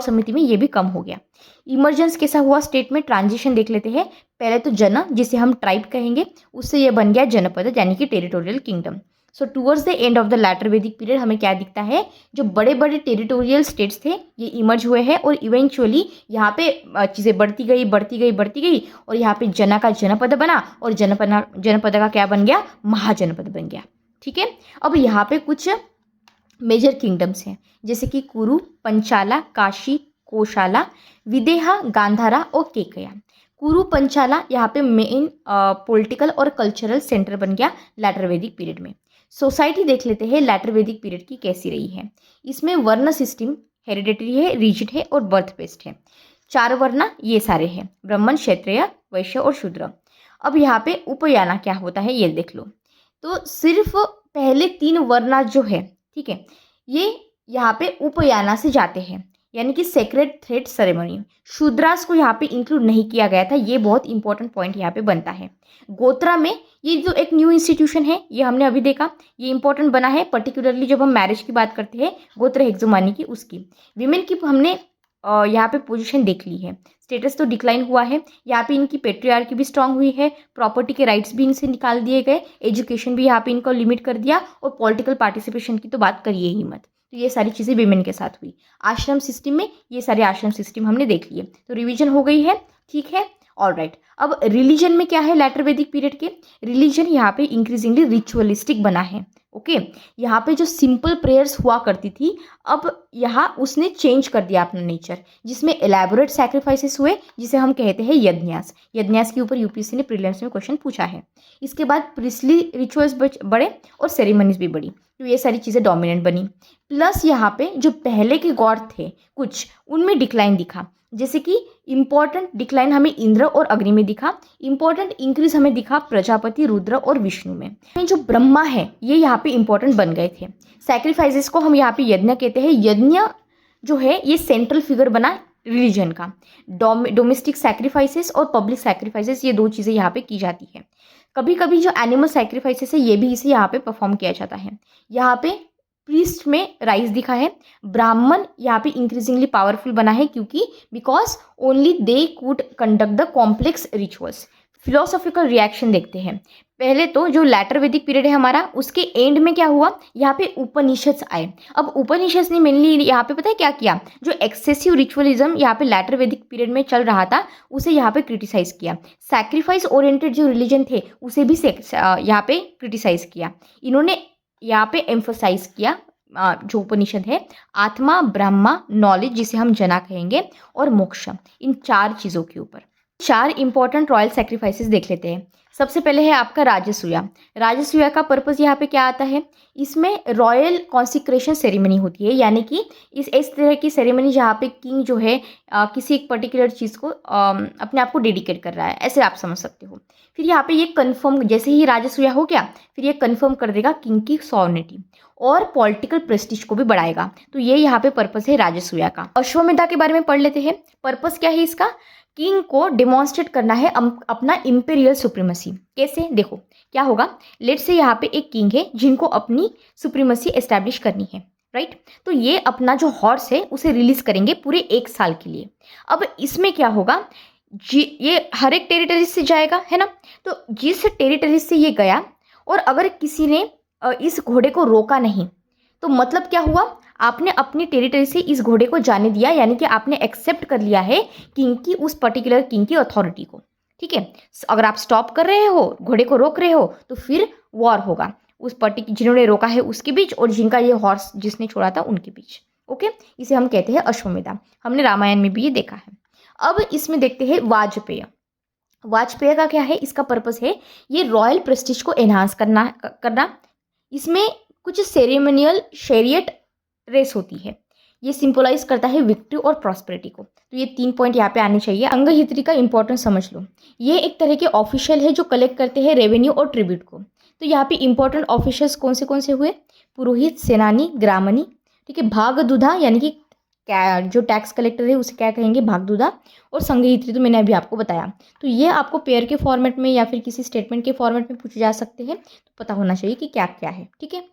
समिति में ये भी कम हो गया। इमरजेंस कैसा हुआ स्टेट में? ट्रांजिशन देख लेते हैं। पहले तो जन, जिसे हम ट्राइब कहेंगे, उससे ये बन गया जनपद, यानी कि territorial kingdom. So towards the end of the latter Vedic period हमें क्या दिखता है? जो बड़े बड़े टेरिटोरियल स्टेट्स थे ये इमर्ज हुए हैं, और इवेंचुअली यहाँ पे चीज़ें बढ़ती गई, और यहाँ पे जना का जनपद बना, और जनपद का क्या बन गया? महाजनपद बन गया। ठीक है, अब यहाँ पे कुछ मेजर किंगडम्स हैं, जैसे कि कुरु, पंचाला, काशी, कोशाला, विदेहा, गांधारा और केकया। कुरु पंचाला यहाँ पे मेन पॉलिटिकल और कल्चरल सेंटर बन गया लैटर वैदिक पीरियड में। सोसाइटी देख लेते हैं लैटर वैदिक पीरियड की कैसी रही है। इसमें वर्ण सिस्टम हेरिडेटरी है, रिजिड है और बर्थ बेस्ड है। 4 वर्ण ये सारे हैं, ब्राह्मण, क्षत्रिय, वैश्य और शूद्र। अब यहाँ पे उपयाना क्या होता है ये देख लो। तो सिर्फ पहले 3 वर्ण जो है, ठीक है, ये यहाँ पे उपयाना से जाते हैं, यानी कि सेक्रेड थ्रेड सेरेमनी। शूद्रास को यहाँ पे इंक्लूड नहीं किया गया था, ये बहुत इंपॉर्टेंट पॉइंट यहाँ पे बनता है। गोत्रा में ये जो एक न्यू इंस्टीट्यूशन है ये हमने अभी देखा, ये इंपॉर्टेंट बना है, पर्टिकुलरली जब हम मैरिज की बात करते हैं गोत्र हेक्सोमानी की, उसकी। विमेन की हमने यहाँ पे पोजीशन देख ली है। स्टेटस तो डिक्लाइन हुआ है, यहाँ पे इनकी पेट्रियार्की भी स्ट्रांग हुई है, प्रॉपर्टी के राइट्स भी इनसे निकाल दिए गए, एजुकेशन भी यहाँ पे इनको लिमिट कर दिया, और पॉलिटिकल पार्टिसिपेशन की तो बात करिए ही मत। तो ये सारी चीज़ें विमेन के साथ हुई। आश्रम सिस्टम में ये सारे आश्रम सिस्टम हमने देख लिए, तो रिवीजन हो गई है। ठीक है, ऑलराइट। अब रिलीजन में क्या है लैटर वैदिक पीरियड के? रिलीजन यहाँ पे इंक्रीजिंगली रिचुअलिस्टिक बना है। ओके। यहाँ पे जो सिंपल प्रेयर्स हुआ करती थी, अब यहाँ उसने चेंज कर दिया अपना नेचर, जिसमें एलैबोरेट सैक्रिफाइसेस हुए जिसे हम कहते हैं यज्ञास। यज्ञास के ऊपर यूपीएससी ने प्रीलिम्स में क्वेश्चन पूछा है। इसके बाद प्रिस्ली रिचुअल्स बढ़े और सेरेमनीज भी बढ़ी, तो ये सारी चीज़ें डोमिनेंट बनी। प्लस यहाँ पे जो पहले के गॉड थे कुछ, उनमें डिक्लाइन दिखा, जैसे कि इंपॉर्टेंट डिक्लाइन हमें इंद्र और अग्नि में दिखा, इंपॉर्टेंट इंक्रीज हमें दिखा प्रजापति, रुद्र और विष्णु में। जो ब्रह्मा है ये यहाँ पे इंपॉर्टेंट बन गए थे। सैक्रिफाइसेस को हम यहाँ पे यज्ञ कहते हैं। यज्ञ जो है ये सेंट्रल फिगर बना रिलीजन का। डोमेस्टिक सैक्रिफाइसेस और पब्लिक सैक्रिफाइसेस, ये दो चीज़ें यहाँ पे की जाती है। कभी कभी जो एनिमल सैक्रिफाइसेस है ये भी इसे यहाँ पे परफॉर्म किया जाता है। यहाँ पे प्रीस्ट में राइज दिखा है। ब्राह्मण यहाँ पे इंक्रीजिंगली पावरफुल बना है, क्योंकि because only they could conduct the complex rituals. Philosophical reaction देखते हैं। पहले तो जो लैटर वैदिक पीरियड है हमारा, उसके एंड में क्या हुआ, यहाँ पे उपनिषद्स आए। अब उपनिषद्स ने मेनली यहाँ पे पता है क्या किया, जो एक्सेसिव रिचुअलिज्म यहाँ पे लैटर वैदिक पीरियड में चल रहा था उसे यहाँ पे क्रिटिसाइज किया। सैक्रिफाइस ओरिएंटेड जो रिलीजन थे उसे भी यहाँ पे क्रिटिसाइज किया। इन्होंने यहाँ पे एम्फोसाइज किया जो उपनिषद है, आत्मा, ब्रह्मा, नॉलेज जिसे हम जना कहेंगे, और मोक्ष, इन 4 चीज़ों के ऊपर 4 इंपॉर्टेंट रॉयल सैक्रिफाइसेस देख लेते हैं। सबसे पहले है आपका राजसूया। राजसूया का पर्पस यहाँ पे क्या आता है, इसमें रॉयल कॉन्सिक्रेशन सेरेमनी होती है, यानी कि इस तरह की सेरेमनी जहाँ पे किंग जो है किसी एक पर्टिकुलर चीज़ को अपने आप को डेडिकेट कर रहा है, ऐसे आप समझ सकते हो। फिर यहाँ पे ये कन्फर्म, जैसे ही राजसूया हो गया फिर ये कन्फर्म कर देगा किंग की सॉवर्निटी और पॉलिटिकल प्रेस्टीज को भी बढ़ाएगा। तो ये यहाँ पे पर्पस है राजसूया का। अश्वमेधा के बारे में पढ़ लेते हैं। पर्पस क्या है इसका, किंग को डेमोन्स्ट्रेट करना है अपना इंपीरियल सुप्रीमेसी। कैसे, देखो क्या होगा, लेट से यहाँ पे एक किंग है जिनको अपनी सुप्रीमेसी एस्टैब्लिश करनी है, राइट। तो ये अपना जो हॉर्स है उसे रिलीज करेंगे पूरे 1 साल के लिए। अब इसमें क्या होगा, ये हर एक टेरिटरी से जाएगा, है ना। तो जिस टेरिटरी से ये गया और अगर किसी ने इस घोड़े को रोका नहीं, तो मतलब क्या हुआ, आपने अपनी टेरिटरी से इस घोड़े को जाने दिया, यानी कि आपने एक्सेप्ट कर लिया है किंग की, उस पर्टिकुलर किंग की अथॉरिटी को, ठीक है। अगर आप स्टॉप कर रहे हो, घोड़े को रोक रहे हो, तो फिर वॉर होगा उस जिन्होंने रोका है उसके बीच और जिनका ये हॉर्स जिसने छोड़ा था उनके बीच, ओके। इसे हम कहते हैं अश्वमेधा। हमने रामायण में भी ये देखा है। अब इसमें देखते हैं वाजपेय। वाजपेय का क्या है, इसका पर्पस है ये रॉयल प्रेस्टीज को एनहांस करना। इसमें कुछ सेरेमनियल शैरियट रेस होती है, ये सिंपलाइज करता है विक्ट्री और प्रॉस्पेरिटी को। तो ये 3 पॉइंट यहाँ पे आने चाहिए। अंगहित्री का इंपॉर्टेंस समझ लो, ये एक तरह के ऑफिशियल है जो कलेक्ट करते हैं रेवेन्यू और ट्रिब्यूट को। तो यहाँ पे इंपॉर्टेंट ऑफिशियल्स कौन से हुए, पुरोहित, सेनानी, ग्रामणी, ठीक है। भागदुधा यानी कि जो टैक्स कलेक्टर है उसे क्या कहेंगे, भागदुधा, और संघहित्री तो मैंने अभी आपको बताया। तो ये आपको पेयर के फॉर्मेट में या फिर किसी स्टेटमेंट के फॉर्मेट में पूछे जा सकते हैं, तो पता होना चाहिए कि क्या क्या है, ठीक है।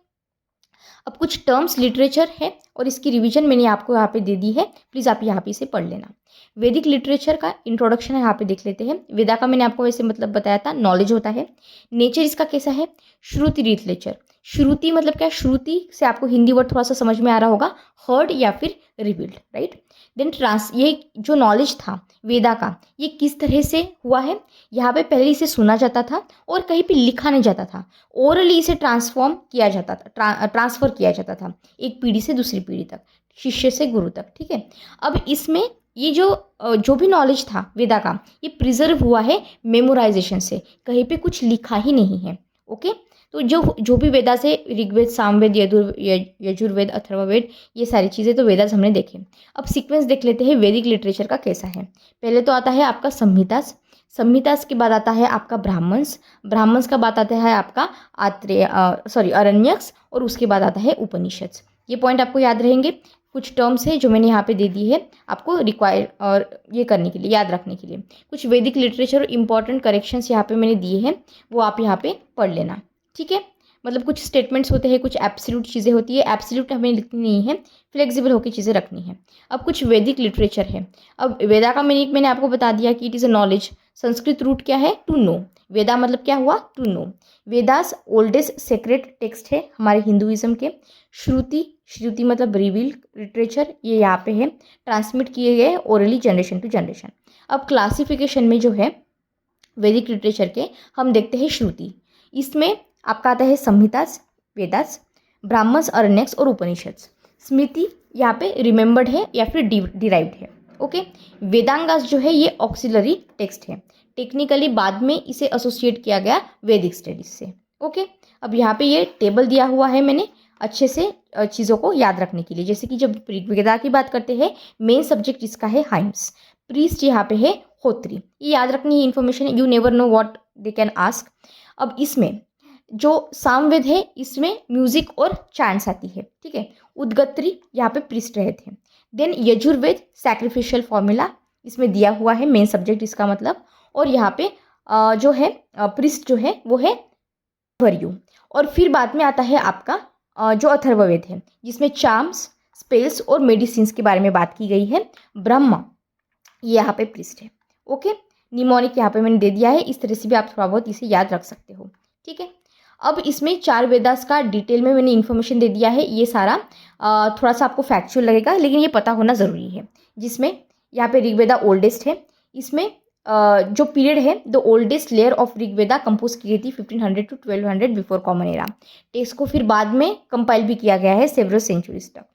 अब कुछ टर्म्स लिटरेचर है और इसकी रिवीजन मैंने आपको यहाँ पे दे दी है, प्लीज़ आप यहाँ पे इसे पढ़ लेना। वैदिक लिटरेचर का इंट्रोडक्शन है, यहाँ पे देख लेते हैं। वेदा का मैंने आपको वैसे मतलब बताया था, नॉलेज होता है। नेचर इसका कैसा है, श्रुति लिटरेचर। श्रुति मतलब क्या, श्रुति से आपको हिंदी वर्ड थोड़ा सा समझ में आ रहा होगा, हर्ड या फिर रिवील्ड, राइट। देन ये जो नॉलेज था वेदा का, ये किस तरह से हुआ है, यहाँ पे पहले इसे सुना जाता था और कहीं पे लिखा नहीं जाता था, ओरली इसे ट्रांसफर किया जाता था एक पीढ़ी से दूसरी पीढ़ी तक, शिष्य से गुरु तक, ठीक है। अब इसमें ये जो भी नॉलेज था वेदा का, ये प्रिजर्व हुआ है मेमोराइजेशन से, कहीं पे कुछ लिखा ही नहीं है, ओके। तो जो भी वेदा से ऋग्वेद, सामवेद, यजुर्वेद, अथर्ववेद, ये सारी चीज़ें तो वेदास हमने देखे। अब सीक्वेंस देख लेते हैं वैदिक लिटरेचर का कैसा है। पहले तो आता है आपका संहितास, संहितास के बाद आता है आपका ब्राह्मण्स, ब्राह्मण्स का बाद आता है आपका अरण्यक्स, और उसके बाद आता है उपनिषद्स। ये पॉइंट आपको याद रहेंगे। कुछ टर्म्स है जो मैंने यहाँ पे दे दी है आपको रिक्वायर और ये करने के लिए, याद रखने के लिए। कुछ वैदिक लिटरेचर इंपॉर्टेंट करेक्शंस यहाँ पे मैंने दिए हैं, वो आप यहाँ पे पढ़ लेना, ठीक है। मतलब कुछ स्टेटमेंट्स होते हैं, कुछ एब्सोल्यूट चीज़ें होती है, एब्सोल्यूट हमें लिखनी नहीं है, फ्लेक्सिबल होकर चीज़ें रखनी है। अब कुछ वैदिक लिटरेचर है। अब वेदा का मैंने आपको बता दिया कि it is a knowledge. Sanskrit root क्या है, टू नो। वेदा मतलब क्या हुआ, to know. Vedas oldest sacred text है हमारे हिंदुइज्म के। श्रुति मतलब रिवील लिटरेचर, ये यहाँ पे है, ट्रांसमिट किए गए ओरली जनरेशन टू जनरेशन। अब क्लासिफिकेशन में जो है वैदिक लिटरेचर के हम देखते हैं श्रुति, इसमें आपका आता है संहितास, वेदास, ब्राह्मण्स, अरण्यक्स और उपनिषद। स्मृति यहाँ पे रिमेंबर्ड है या फिर डिराइव्ड है। ओके, वेदांगास जो है ये ऑक्सिलरी टेक्स्ट है। टेक्निकली बाद में इसे एसोसिएट किया गया वैदिक स्टडीज से। ओके, अब यहाँ पे ये टेबल दिया हुआ है मैंने अच्छे से चीज़ों को याद रखने के लिए। जैसे कि जब ऋग्वेदा की बात करते हैं, मेन सब्जेक्ट इसका है हाइम्स, प्रीस्ट यहाँ पे है होत्री। ये याद रखनी है information, you never know what they can ask. अब इसमें जो सामवेद है इसमें म्यूजिक और चैंट्स आती है, ठीक है। उद्गत्री यहाँ पे प्रीस्ट रहे थे। देन यजुर्वेद सैक्रिफिशियल फॉर्मूला इसमें दिया हुआ है, मेन सब्जेक्ट इसका मतलब। और यहाँ पे जो है प्रीस्ट जो है वो है वरयू। और फिर बाद में आता है आपका जो अथर्ववेद है, जिसमें चार्म्स, स्पेल्स और मेडिसिन्स के बारे में बात की गई है। ब्रह्मा ये यहाँ पे प्रीस्ट है। ओके, निमोनिक यहाँ पे मैंने दे दिया है। इस तरह से भी आप थोड़ा बहुत इसे याद रख सकते हो, ठीक है। अब इसमें 4 वेदास का डिटेल में मैंने इन्फॉर्मेशन दे दिया है। ये सारा थोड़ा सा आपको फैक्चुअल लगेगा, लेकिन ये पता होना ज़रूरी है। जिसमें यहाँ पे ऋग्वेदा ओल्डेस्ट है। इसमें जो पीरियड है, the oldest layer of Rigveda compose की गई थी 1500 to 1200 before common era. Text को फिर बाद में कंपाइल भी किया गया है सेवरल सेंचुरीज तक।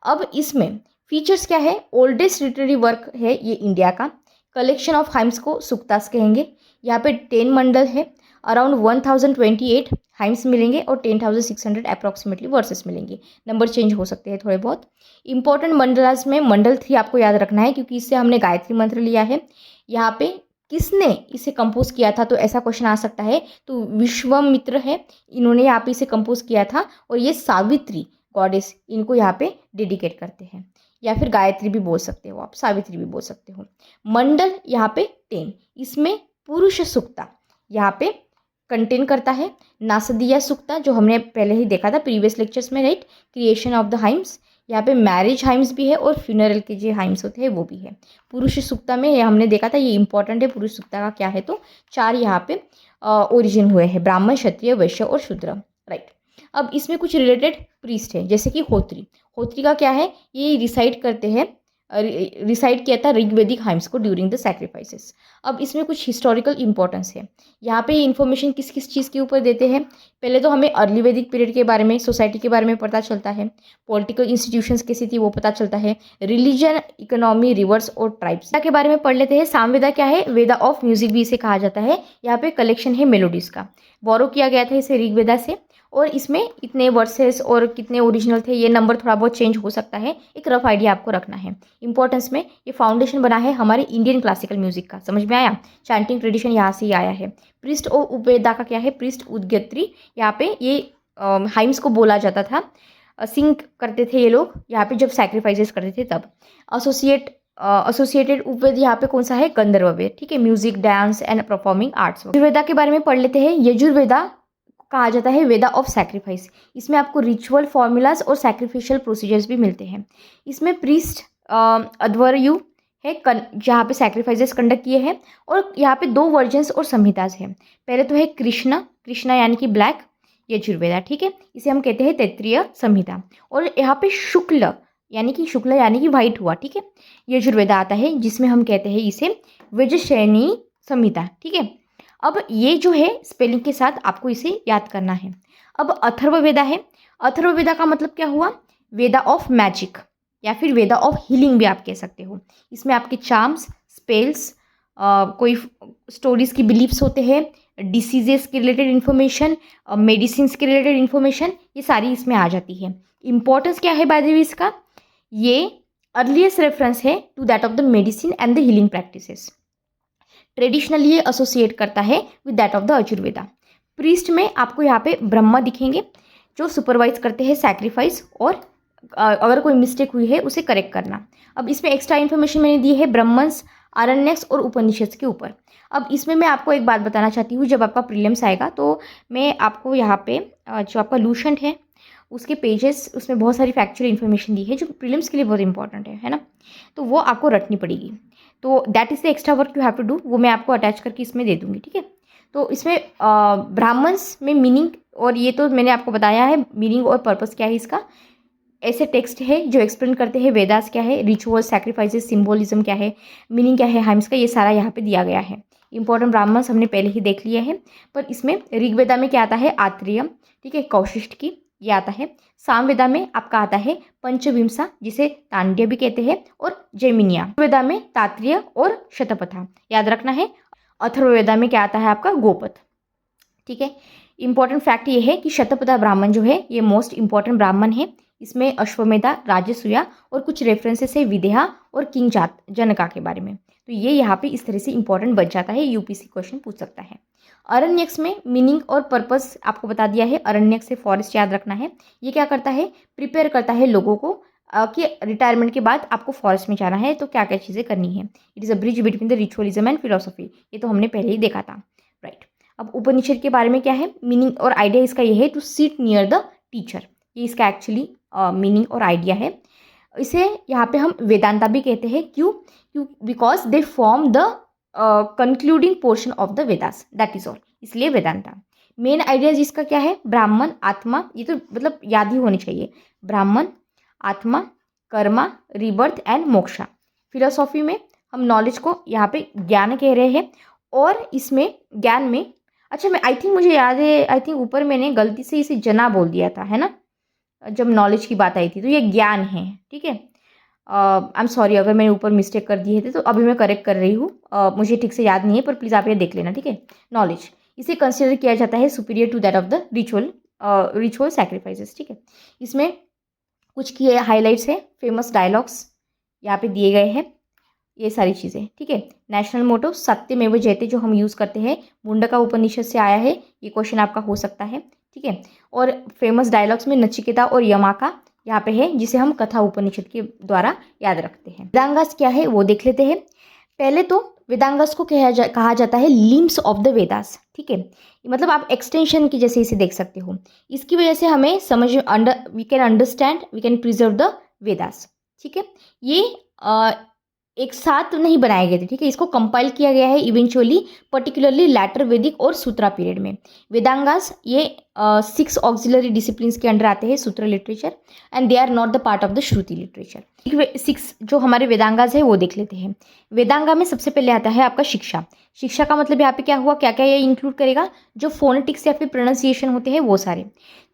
अब इसमें फीचर्स क्या है, ओल्डेस्ट लिटरेरी वर्क है ये इंडिया का। कलेक्शन ऑफ हाइम्स को सुक्तास कहेंगे। यहाँ पे 10 मंडल है, अराउंड 1028 हाइम्स मिलेंगे और 10,600 अप्रॉक्सीमेटली वर्सेस मिलेंगे। नंबर चेंज हो सकते हैं थोड़े बहुत। इंपॉर्टेंट मंडलास में मंडल 3 आपको याद रखना है, क्योंकि इससे हमने गायत्री मंत्र लिया है। यहाँ पे किसने इसे कंपोज किया था, तो ऐसा क्वेश्चन आ सकता है। तो विश्वामित्र है, इन्होंने यहाँ पे इसे कंपोज किया था। और ये सावित्री गॉडेस, इनको यहाँ पे डेडिकेट करते हैं, या फिर गायत्री भी बोल सकते हो आप, सावित्री भी बोल सकते हो। मंडल यहाँ पे 10, इसमें पुरुष सुक्ता यहाँ पे कंटेन करता है। नासदिया सुक्ता जो हमने पहले ही देखा था प्रीवियस लेक्चर्स में, right. Creation of the hymns, यहाँ पे मैरिज हाइम्स भी है और फ्यूनरल के जो हाइम्स होते हैं वो भी है। पुरुष सुक्ता में ये हमने देखा था, ये इंपॉर्टेंट है। पुरुष सुक्ता का क्या है, तो 4 यहाँ पे ओरिजिन हुए हैं, ब्राह्मण, क्षत्रिय, वैश्य और शूद्र, राइट। अब इसमें कुछ रिलेटेड प्रीस्ट है, जैसे कि होत्री। होत्री का क्या है, ये रिसाइट करते हैं, रिसाइट किया था ऋग्वेदिक हाइम्स को ड्यूरिंग द सैक्रिफाइसेस। अब इसमें कुछ हिस्टोरिकल इंपॉर्टेंस है। यहाँ पे ये इन्फॉर्मेशन किस किस चीज़ के ऊपर देते हैं। पहले तो हमें अर्ली वैदिक पीरियड के बारे में, सोसाइटी के बारे में पता चलता है। पॉलिटिकल इंस्टीट्यूशंस कैसी थी वो पता चलता है। रिलीजन, इकोनॉमी, रिवर्स और ट्राइब्स के बारे में पढ़ लेते हैं। सामवेदा क्या है, वेदा ऑफ म्यूजिक भी इसे कहा जाता है। यहाँ पे कलेक्शन है मेलोडीज का, बोरो किया गया था इसे ऋग्वेदा से। और इसमें इतने वर्सेस और कितने ओरिजिनल थे, ये नंबर थोड़ा बहुत चेंज हो सकता है, एक रफ आइडिया आपको रखना है। इंपॉर्टेंस में ये फाउंडेशन बना है हमारे इंडियन क्लासिकल म्यूजिक का, समझ में आया। चैंटिंग ट्रेडिशन यहाँ से ही आया है। प्रीस्ट और उपवेदा का क्या है, प्रीस्ट उद्गत्री, यहाँ पे ये हाइम्स को बोला जाता था, सिंग करते थे ये लोग यहाँ पे जब सैक्रिफाइसेस करते थे तब। एसोसिएटेड उपवेद यहाँ पे कौन सा है, गंधर्व वेद, ठीक है। Music, dance and performing arts. Yajurveda के बारे में पढ़ लेते हैं। यजुर्वेदा कहा जाता है वेदा ऑफ सैक्रिफाइस। इसमें आपको रिचुअल फॉर्मूलाज और सैक्रिफिशियल प्रोसीजर्स भी मिलते हैं। इसमें प्रीस्ट अध्वर्यु है, जहाँ पे सैक्रिफाइसेस कंडक्ट किए हैं। और यहाँ पे 2 वर्जन्स और संहिताज हैं। पहले तो है कृष्णा यानी कि ब्लैक, यजुर्वेदा, ठीक है। इसे हम कहते हैं तैत्तिरीय संहिता। और यहाँ पे शुक्ल यानी कि व्हाइट हुआ, ठीक है। यजुर्वेदा आता है, जिसमें हम कहते हैं इसे वज्रशयनी संहिता, ठीक है। अब ये जो है स्पेलिंग के साथ आपको इसे याद करना है। अब अथर्ववेदा है। अथर्ववेदा का मतलब क्या हुआ, वेदा ऑफ मैजिक या फिर वेदा ऑफ हीलिंग भी आप कह सकते हो। इसमें आपके चार्म्स, स्पेल्स, कोई स्टोरीज की बिलीफ्स होते हैं, डिसीजेस के रिलेटेड इन्फॉर्मेशन, मेडिसिन के रिलेटेड इन्फॉर्मेशन, ये सारी इसमें आ जाती है। इंपॉर्टेंस क्या है बाय द वे इसका, ये अर्लीस्ट रेफरेंस है to that of the medicine and the healing practices. Traditionally ये एसोसिएट करता है with that of the Ayurveda. Priest में आपको यहाँ पे ब्रह्मा दिखेंगे, जो सुपरवाइज करते हैं सैक्रिफाइस और अगर कोई मिस्टेक हुई है उसे करेक्ट करना। अब इसमें एक्स्ट्रा इन्फॉर्मेशन मैंने दी है ब्राह्मण्स, आरण्यक्स और उपनिषद के ऊपर। अब इसमें मैं आपको एक बात बताना चाहती हूँ, जब आपका प्रीलिम्स आएगा तो मैं आपको यहाँ पे जो आपका लूसेंट है उसके पेजेस, उसमें बहुत सारी फैक्चुअल इन्फॉर्मेशन दी है जो प्रीलिम्स के लिए बहुत इंपॉर्टेंट है ना। तो वो आपको रटनी पड़ेगी। तो that is the extra work you have to do, वो मैं आपको अटैच करके इसमें दे दूँगी, ठीक है। तो इसमें ब्राह्मण्स में मीनिंग, और ये तो मैंने आपको बताया है मीनिंग और पर्पस क्या है इसका। ऐसे टेक्स्ट है जो एक्सप्लेन करते हैं वेदास क्या है, रिचुअल, सैक्रिफाइसेस, सिम्बोलिज्म क्या है, मीनिंग क्या है हाइम्स का, ये सारा यहाँ पे दिया गया है। इंपॉर्टेंट ब्राह्मण हमने पहले ही देख लिया है, पर इसमें ऋग्वेदा में क्या आता है, आत्रेय, ठीक है, कौशिष्ट की ये आता है। सामवेदा में आपका आता है पंचविंसा, जिसे तांड्य भी कहते हैं, और जैमिनिया। वेदा में तात्रेय और शतपथा याद रखना है। अथर्ववेदा में क्या आता है आपका, गोपथ, ठीक है। इंपॉर्टेंट फैक्ट ये है कि शतपथा ब्राह्मण जो है ये मोस्ट इंपॉर्टेंट ब्राह्मण है। इसमें अश्वमेधा, राजसूया और कुछ रेफरेंसेस है विदेहा और किंग जनका के बारे में। तो ये यहाँ पे इस तरह से इंपॉर्टेंट बन जाता है, यूपीसी क्वेश्चन पूछ सकता है। अरण्यक में मीनिंग और पर्पस आपको बता दिया है। अरण्यक से फॉरेस्ट याद रखना है। ये क्या करता है, प्रिपेयर करता है लोगों को कि रिटायरमेंट के बाद आपको फॉरेस्ट में जाना है तो क्या क्या चीज़ें करनी है। It is a bridge between the ritualism and philosophy, ये तो हमने पहले ही देखा था, राइट। अब उपनिषद के बारे में क्या है, मीनिंग और आइडिया इसका ये है, to sit near the teacher, ये इसका एक्चुअली मीनिंग और आइडिया है। इसे यहाँ पे हम वेदांता भी कहते हैं, क्यों, because they form the concluding portion of the Vedas, that is all, इसलिए वेदांता। मेन आइडियाज इसका क्या है, ब्राह्मण, आत्मा, ये तो मतलब याद ही होनी चाहिए, ब्राह्मण, आत्मा, Karma, rebirth and moksha. Philosophy में हम नॉलेज को यहाँ पे ज्ञान कह रहे हैं, और इसमें ज्ञान में, अच्छा मैं आई थिंक मुझे याद है, आई थिंक ऊपर मैंने गलती से इसे जना बोल दिया था, है ना, जब नॉलेज की बात आई थी, तो ये ज्ञान है, ठीक है। आई एम सॉरी अगर मैंने ऊपर मिस्टेक कर दी है तो अभी मैं करेक्ट कर रही हूँ। मुझे ठीक से याद नहीं है, पर प्लीज़ आप ये देख लेना, ठीक है। नॉलेज इसे कंसिडर किया जाता है superior to that of the ritual sacrifices, ठीक है। इसमें कुछ की हाईलाइट्स है, फेमस डायलॉग्स यहाँ पे दिए गए हैं, ये सारी चीज़ें, ठीक है। नेशनल मोटो सत्यमेव जयते जो हम यूज़ करते हैं, मुंडका उपनिषद से आया है, ये क्वेश्चन आपका हो सकता है, ठीक है। और फेमस डायलॉग्स में नचिकेता और यमाका यहाँ पे है, जिसे हम कथा उपनिषद के द्वारा याद रखते हैं। वेदांगास क्या है वो देख लेते हैं। पहले तो वेदांगास को कहा जाता है लिम्स ऑफ द वेदास, ठीक है। मतलब आप एक्सटेंशन की जैसे इसे देख सकते हो। इसकी वजह से हमें समझ we can understand, we can preserve the Vedas, ठीक है। ये एक साथ नहीं बनाए गए थे, ठीक है। इसको कंपाइल किया गया है इवेंचुअली, पर्टिकुलरली लैटर वैदिक और सूत्रा पीरियड में। वेदांगास ये 6 ऑक्सिलरी डिसिप्लिन्स के अंडर आते हैं, sutra literature, and they are not the part of the Shruti literature. 6 जो हमारे वेदांगास है वो देख लेते हैं। वेदांगा में सबसे पहले आता है आपका शिक्षा। शिक्षा का मतलब यहाँ पे क्या हुआ, क्या क्या ये इंक्लूड करेगा, जो फोनेटिक्स या फिर प्रोनाउंसिएशन होते हैं वो सारे।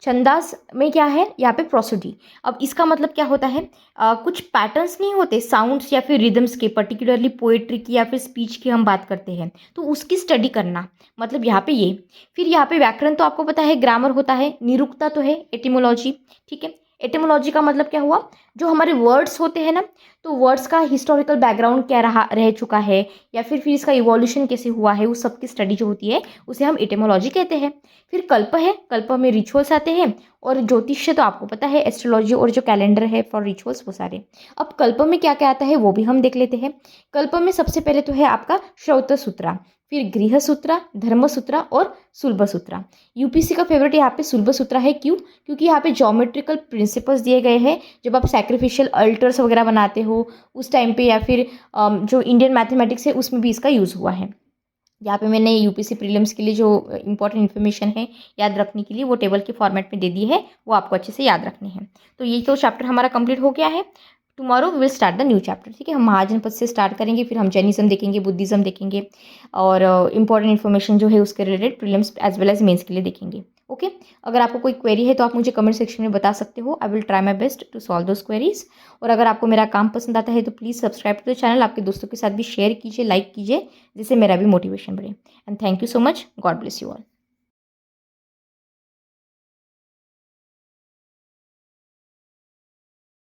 छंदास में क्या है, यहाँ पे प्रोसोडी। अब इसका मतलब क्या होता है, कुछ पैटर्न्स नहीं होते साउंड्स या फिर रिदम्स के, पर्टिकुलरली पोएट्री की या फिर स्पीच की हम बात करते हैं, तो उसकी स्टडी करना, मतलब यहाँ पे ये। फिर यहाँ पे व्याकरण तो आपको पता है, ग्रामर होता है, निरुक्ता तो है, एटिमोलॉजी, ठीक है। एटिमोलॉजी का मतलब क्या हुआ, जो हमारे वर्ड्स होते हैं ना, तो वर्ड्स का हिस्टोरिकल बैकग्राउंड क्या रह चुका है, या फिर इसका इवोल्यूशन कैसे हुआ है, उस सब की स्टडी जो होती है उसे हम एटिमोलॉजी कहते हैं। फिर कल्प है, कल्प में रिचुअल्स आते हैं, और ज्योतिष्य तो आपको पता है, एस्ट्रोलॉजी और जो कैलेंडर है फॉर रिचुअल्स वो सारे। अब कल्प में क्या क्या आता है वो भी हम देख लेते हैं। कल्प में सबसे पहले तो है आपका श्रौत सूत्रा, फिर गृह सूत्रा, धर्म सूत्रा और सुलभ सूत्रा। यूपीसी का फेवरेट यहाँ पे सुलभ सूत्रा है, क्यों, क्योंकि यहाँ पे ज्योमेट्रिकल प्रिंसिपल्स दिए गए हैं। जब आप सैक्रिफिशियल अल्टर्स वगैरह बनाते हो उस टाइम पे, या फिर जो इंडियन मैथमेटिक्स है उसमें भी इसका यूज़ हुआ है। यहाँ पे मैंने यूपीसी प्रीलिम्स के लिए जो इंपॉर्टेंट इन्फॉर्मेशन है याद रखने के लिए वो टेबल के फॉर्मेट में दे दी है, वो आपको अच्छे से याद रखनी है। तो ये तो चैप्टर हमारा कंप्लीट हो गया है। Tomorrow will start the new chapter, ठीक है। हम महाजनपद से स्टार्ट करेंगे, फिर हम जैनिज्म देखेंगे, बुद्धिज्म देखेंगे, और इंपॉर्टेंट इन्फॉर्मेशन जो है उसके related prelims as well as mains के लिए देखेंगे, ओके। अगर आपको कोई क्वेरी है तो आप मुझे कमेंट सेक्शन में बता सकते हो। I will try my best to solve those queries. और अगर आपको मेरा काम पसंद आता है तो please subscribe to the channel, आपके दोस्तों के साथ भी शेयर कीजिए, लाइक कीजिए, जिससे मेरा भी मोटिवेशन बढ़े। And thank you so much, God bless you all.